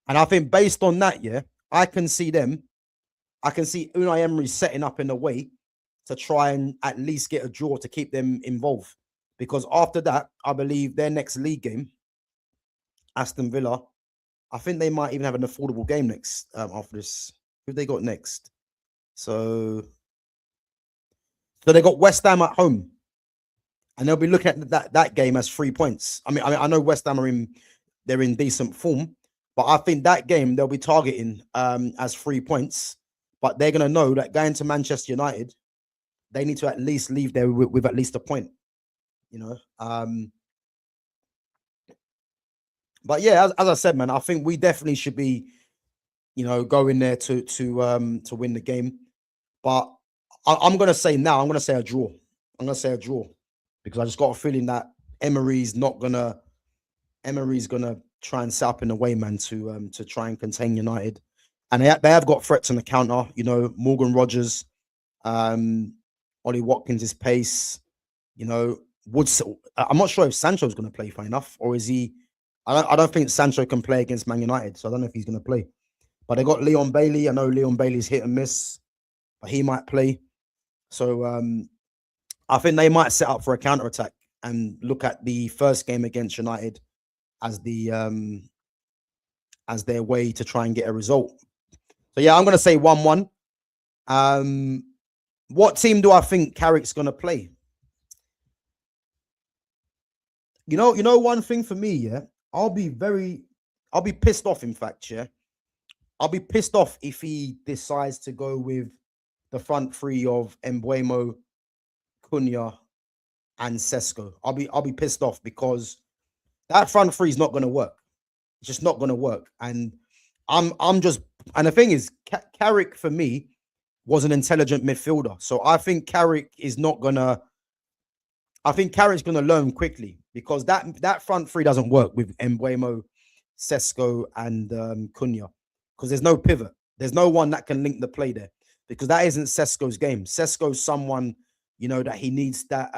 And I think based on that, yeah, I can see Unai Emery setting up in a way to try and at least get a draw to keep them involved. Because after that, I believe their next league game, Aston Villa, I think they might even have an affordable game next after this. Who they got next? So they got West Ham at home, and they'll be looking at that game as 3 points. I mean, I know West Ham they're in decent form, but I think that game they'll be targeting as 3 points. But they're gonna know that going to Manchester United, they need to at least leave there with at least a point, you know. But yeah, as I said, man, I think we definitely should be, you know, going there to win the game. But I'm gonna say now, I'm gonna say a draw. I'm gonna say a draw because I just got a feeling that Emery's gonna try and set up in a way, man, to try and contain United. And they have got threats on the counter, you know, Morgan Rogers, Ollie Watkins' pace, you know, I'm not sure if Sancho's going to play, fine enough, or is he? I don't think Sancho can play against Man United, so I don't know if he's going to play. But they got Leon Bailey. I know Leon Bailey's hit and miss, but he might play. So I think they might set up for a counter attack and look at the first game against United as as their way to try and get a result. So yeah, I'm going to say 1-1. What team do I think Carrick's going to play? You know, one thing for me, yeah, I'll be pissed off, in fact, yeah. I'll be pissed off if he decides to go with the front three of Mbeumo, Cunha, and Sesko. I'll be pissed off because that front three is not going to work. It's just not going to work. And and the thing is, Carrick for me was an intelligent midfielder. So I think Carrick is not gonna. I think Carrick's gonna learn quickly because that front three doesn't work with Mbeumo, Sesko, and Cunha because there's no pivot. There's no one that can link the play there because that isn't Sesko's game. Sesko's someone, you know, that he needs that.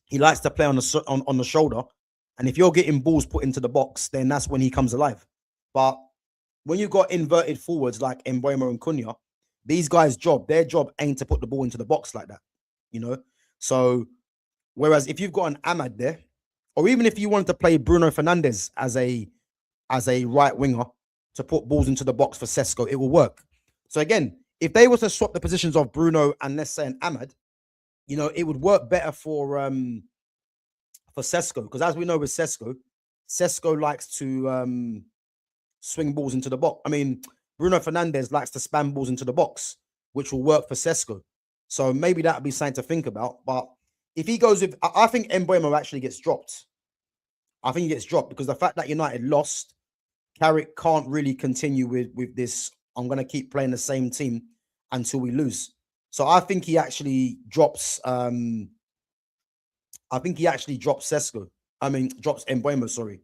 He likes to play on the shoulder, and if you're getting balls put into the box, then that's when he comes alive. But when you've got inverted forwards like Mbeumo and Cunha, these guys' their job ain't to put the ball into the box like that, you know. So, whereas if you've got an Ahmad there, or even if you wanted to play Bruno Fernandes as a right winger to put balls into the box for Sesko, it will work. So again, if they were to swap the positions of Bruno and let's say an Ahmad, you know, it would work better for Sesko because as we know with Sesko likes to swing balls into the box. I mean, Bruno Fernandes likes to spam balls into the box, which will work for Sesko. So maybe that would be something to think about. But if he goes with, I think Mbeumo actually gets dropped. I think he gets dropped because the fact that United lost, Carrick can't really continue with this. I'm going to keep playing the same team until we lose. So I think he actually drops. I think he actually drops Sesko. I mean, drops Mbeumo, sorry.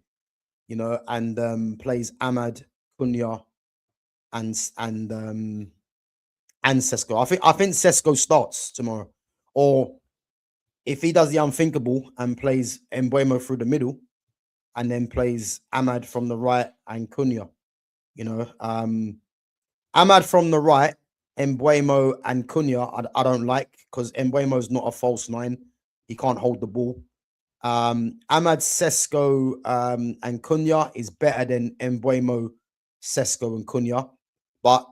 You know, and plays Ahmad, Cunha, and Sesko. I think Sesko starts tomorrow, or if he does the unthinkable and plays Mbeumo through the middle, and then plays Ahmad from the right and Cunha. You know, Ahmad from the right, Embuemo and Cunha, I don't like, because Embuemo's not a false nine. He can't hold the ball. Ahmad, Sesko, and Cunha is better than Embuemo, Sesko, and Cunha. But,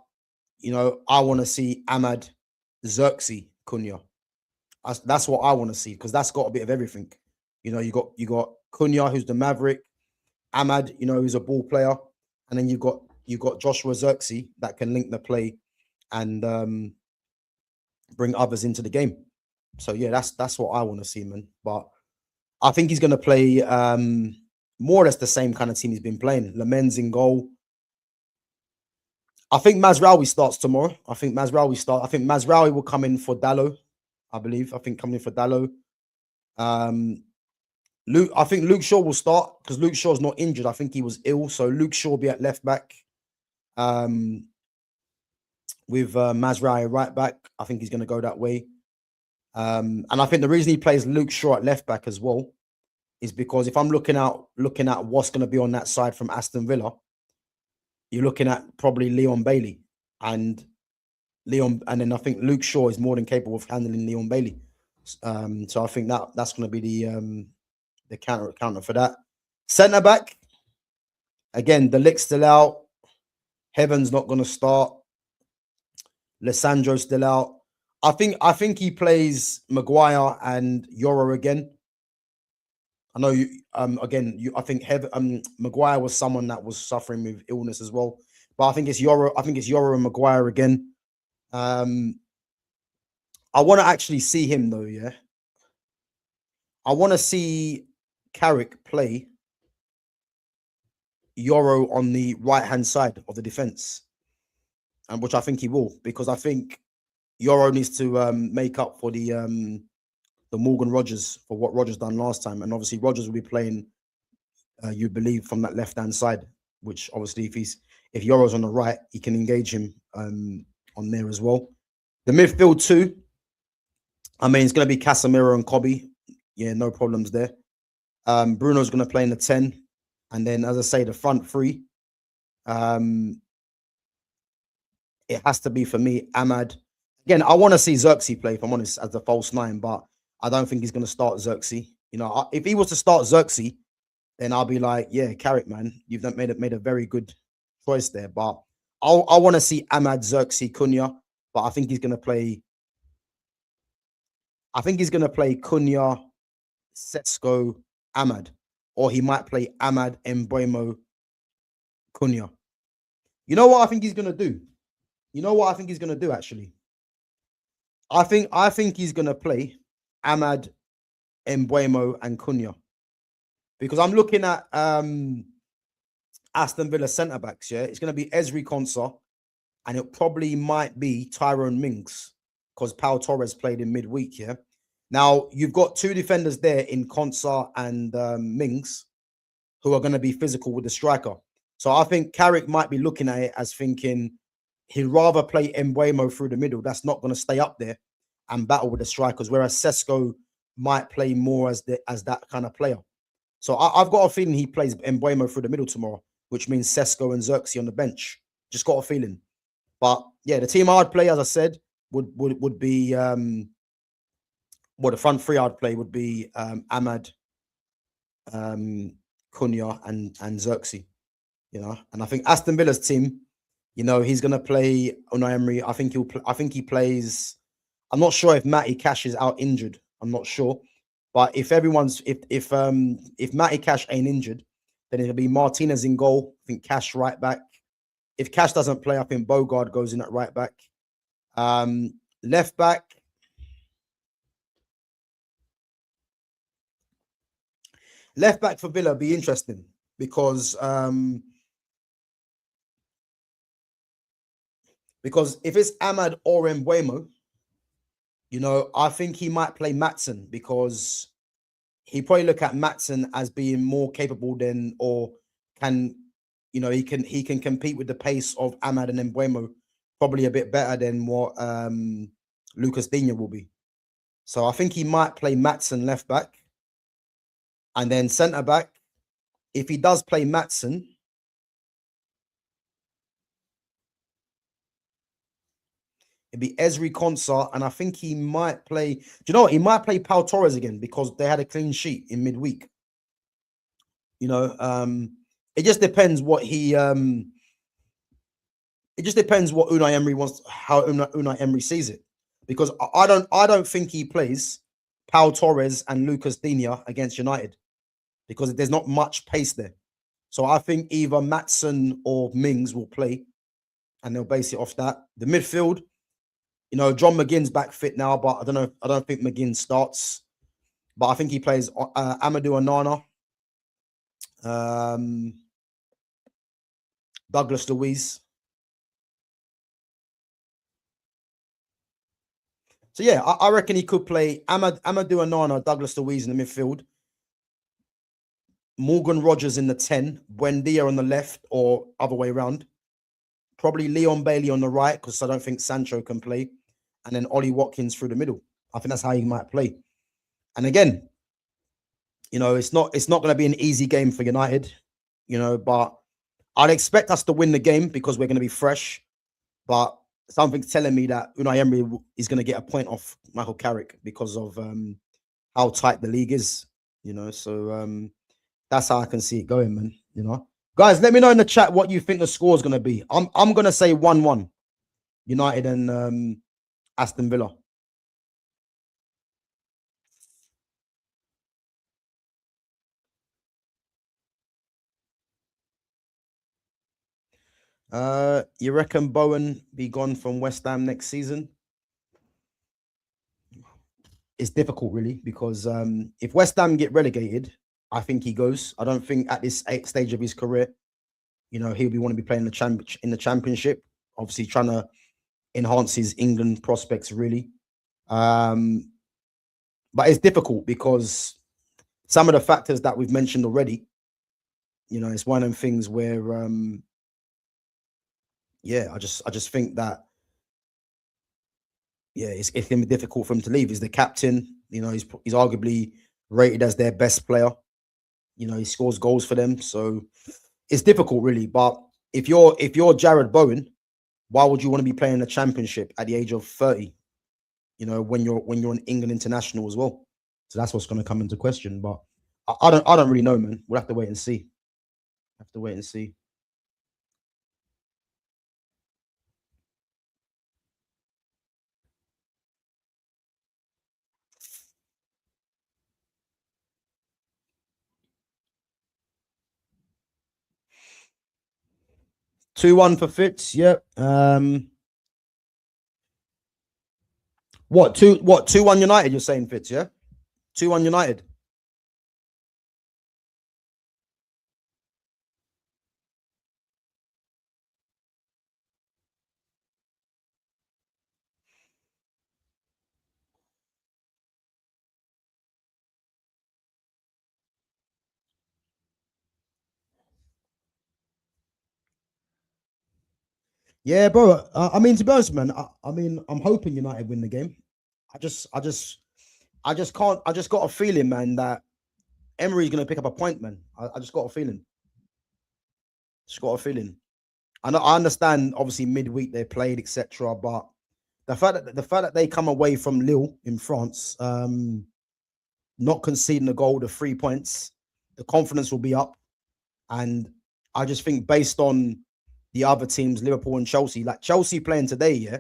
you know, I want to see Ahmad, Xerxes, Cunha. That's what I want to see, because that's got a bit of everything. You know, you got Cunha, who's the maverick, Ahmad, you know, who's a ball player, and then you got Joshua Xerxes that can link the play and bring others into the game. So yeah, that's what I want to see, man. But I think he's going to play more or less the same kind of team he's been playing. Lamens in goal. I think Mazraoui starts tomorrow. I think Mazraoui will come in for Dallo, I believe. I think coming in for Dallo. I think Luke Shaw will start, because Luke Shaw's not injured. I think he was ill. So Luke Shaw will be at left back. With Mazraoui right back. I think he's going to go that way. And I think the reason he plays Luke Shaw at left back as well is because if I'm looking at what's going to be on that side from Aston Villa, you're looking at probably Leon Bailey and then I think Luke Shaw is more than capable of handling Leon Bailey. So I think that's going to be the counter for that. Centre back, again, De Ligt's still out. Heaven's not going to start. Lissandro's still out. I think he plays Maguire and Yoro again. I know you I think Maguire was someone that was suffering with illness as well. But I think it's Yoro. I think it's Yoro and Maguire again. I want to actually see him though, yeah. I want to see Carrick play Yoro on the right-hand side of the defense. And which I think he will, because I think Yoro needs to make up for the Morgan Rogers, for what Rogers done last time. And obviously Rogers will be playing, you believe, from that left-hand side, which obviously if Yoro's on the right, he can engage him on there as well. The midfield two, I mean, it's going to be Casemiro and Kobe. Yeah, no problems there. Bruno's going to play in the 10. And then, as I say, the front three, it has to be, for me, Ahmad. Again, I want to see Xerxes play, if I'm honest, as the false nine, but I don't think he's going to start Xerxes. You know, if he was to start Xerxes, then I'll be like, yeah, Carrick, man, you've made a very good choice there. But I want to see Ahmad, Xerxes, Cunha, but I think he's going to play. I think he's going to play Cunha, Sesko, Ahmad, or he might play Ahmad, Embuemo, Cunha. You know what I think he's going to do? You know what I think he's going to do, actually? I think he's going to play Ahmad, Embuemo, and Cunha. Because I'm looking at Aston Villa centre-backs, yeah? It's going to be Ezri Konsa, and it probably might be Tyrone Mings, because Pau Torres played in midweek, yeah? Now, you've got two defenders there in Konsa and Mings, who are going to be physical with the striker. So I think Carrick might be looking at it as thinking he'd rather play Embuemo through the middle. That's not going to stay up there and battle with the strikers, whereas Sesko might play more as that kind of player. So I've got a feeling he plays Embuemo through the middle tomorrow, which means Sesko and Xerxes on the bench. Just got a feeling. But yeah, the team I'd play, as I said, would be the front three I'd play would be Ahmad, Cunha, and Xerxes. You know, and I think Aston Villa's team, you know, he's going to play Unai Emery. I think he plays. I'm not sure if Matty Cash is out injured. I'm not sure, but if Matty Cash ain't injured, then it'll be Martinez in goal. I think Cash right back. If Cash doesn't play, I think Bogard goes in at right back. Left back. Left back for Villa be interesting because if it's Ahmad or Embuemo, you know, I think he might play Maatsen, because he probably look at Maatsen as being more capable than, or can, you know, he can compete with the pace of Ahmad and Embuemo probably a bit better than what Lucas Digne will be. So I think he might play Maatsen left back. And then centre back, if he does play Maatsen, it'd be Ezri Konsa, and I think he might play. Do you know what? He might play Pau Torres again because they had a clean sheet in midweek. You know, it just depends what he. It just depends what Unai Emery wants, how Unai Emery sees it, because I don't think he plays Pau Torres and Lucas Digne against United because there's not much pace there. So I think either Maatsen or Mings will play, and they'll base it off that. The midfield, you know, John McGinn's back fit now, but I don't know. I don't think McGinn starts, but I think he plays Amadou Onana, Douglas Luiz. So yeah, I reckon he could play Amadou Onana, Douglas Luiz in the midfield, Morgan Rogers in the 10, Buendia on the left, or other way around. Probably Leon Bailey on the right, because I don't think Sancho can play, and then Ollie Watkins through the middle. I think that's how he might play. And again, you know, it's not going to be an easy game for United, you know, but I'd expect us to win the game because we're going to be fresh. But something's telling me that Unai Emery is going to get a point off Michael Carrick because of how tight the league is, you know. So that's how I can see it going, man. You know, guys, let me know in the chat what you think the score is going to be. I'm going to say 1-1, United and Aston Villa. You reckon Bowen be gone from West Ham next season? It's difficult, really, because if West Ham get relegated, I think he goes. I don't think at this stage of his career, you know, he'll want to be playing in the Championship. Obviously, trying to enhance his England prospects, really. But it's difficult because some of the factors that we've mentioned already, you know, it's one of them things where, yeah, I just think that, yeah, it's going to be difficult for him to leave. He's the captain. You know, he's arguably rated as their best player. You know, he scores goals for them, so it's difficult, really. But if you're Jared Bowen, why would you want to be playing the Championship at the age of 30? You know, when you're an England international as well. So that's what's going to come into question. But I don't really know, man. We'll have to wait and see. 2-1 for Fitz. Yep. What 2-1 United? You're saying, Fitz? Yeah, 2-1 United. Yeah, bro. I mean, to be honest, man. I mean, I'm hoping United win the game. I just can't. I just got a feeling, man, that Emery's gonna pick up a point, man. I just got a feeling. I know. I understand. Obviously, midweek they played, etc. But the fact that they come away from Lille in France, not conceding a goal, the 3 points, the confidence will be up, and I just think based on the other teams, Liverpool and Chelsea, like Chelsea playing today, yeah.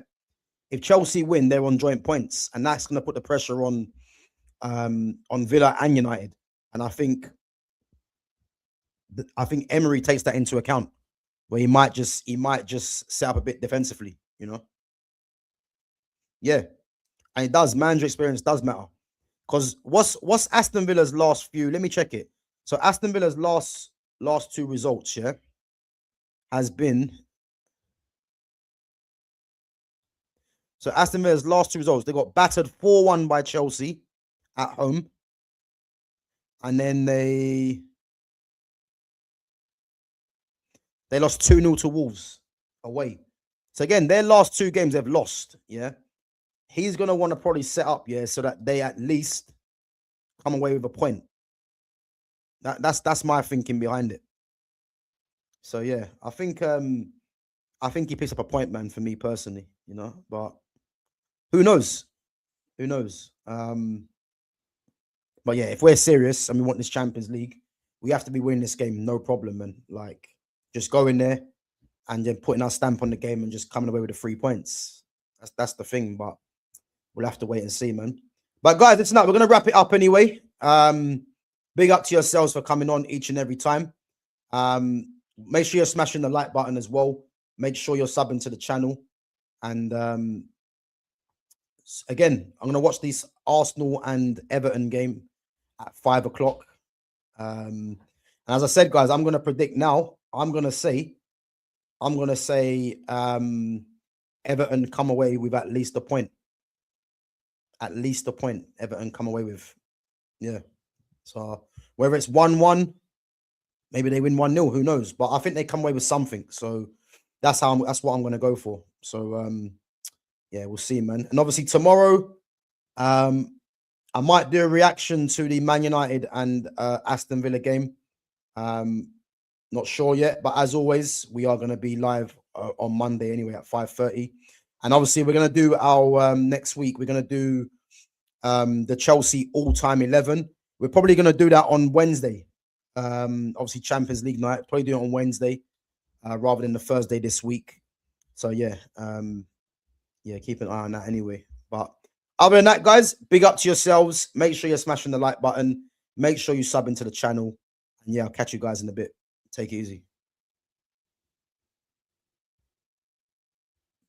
If Chelsea win, they're on joint points, and that's going to put the pressure on Villa and United. And I think Emery takes that into account, where he might just set up a bit defensively, you know. Yeah, and it does. Manager experience does matter, because what's Aston Villa's last few? Let me check it. So Aston Villa's last 2 results, yeah, has been. So Aston Villa's last 2 results, they got battered 4-1 by Chelsea at home, and then they lost 2-0 to Wolves away. So again, their last 2 games they've lost. Yeah, he's gonna want to probably set up, yeah, so that they at least come away with a point. That's my thinking behind it. So yeah, I think he picks up a point, man, for me personally, you know, but who knows? Who knows? But yeah, if we're serious and we want this Champions League, we have to be winning this game, no problem, man. Like, just go in there and then putting our stamp on the game and just coming away with the 3 points. That's the thing, but we'll have to wait and see, man. But guys, it's not. We're gonna wrap it up anyway. Big up to yourselves for coming on each and every time. Make sure you're smashing the like button as well. Make sure you're subbing to the channel. And again, I'm gonna watch this Arsenal and Everton game at 5 o'clock. And as I said, guys, I'm gonna predict now. I'm gonna say Everton come away with at least a point. At least a point Everton come away with. Yeah. So whether it's 1-1, maybe they win 1-0, who knows? But I think they come away with something. So that's what I'm gonna go for. So yeah, we'll see, man. And obviously tomorrow, I might do a reaction to the Man United and Aston Villa game. Not sure yet, but as always, we are going to be live on Monday anyway at 5:30. And obviously, we're going to do our next week. We're going to do the Chelsea all-time 11. We're probably going to do that on Wednesday. Obviously, Champions League night. Probably do it on Wednesday rather than the Thursday this week. So yeah, yeah, keep an eye on that anyway. But other than that, guys, big up to yourselves. Make sure you're smashing the like button. Make sure you sub into the channel. And yeah, I'll catch you guys in a bit. Take it easy.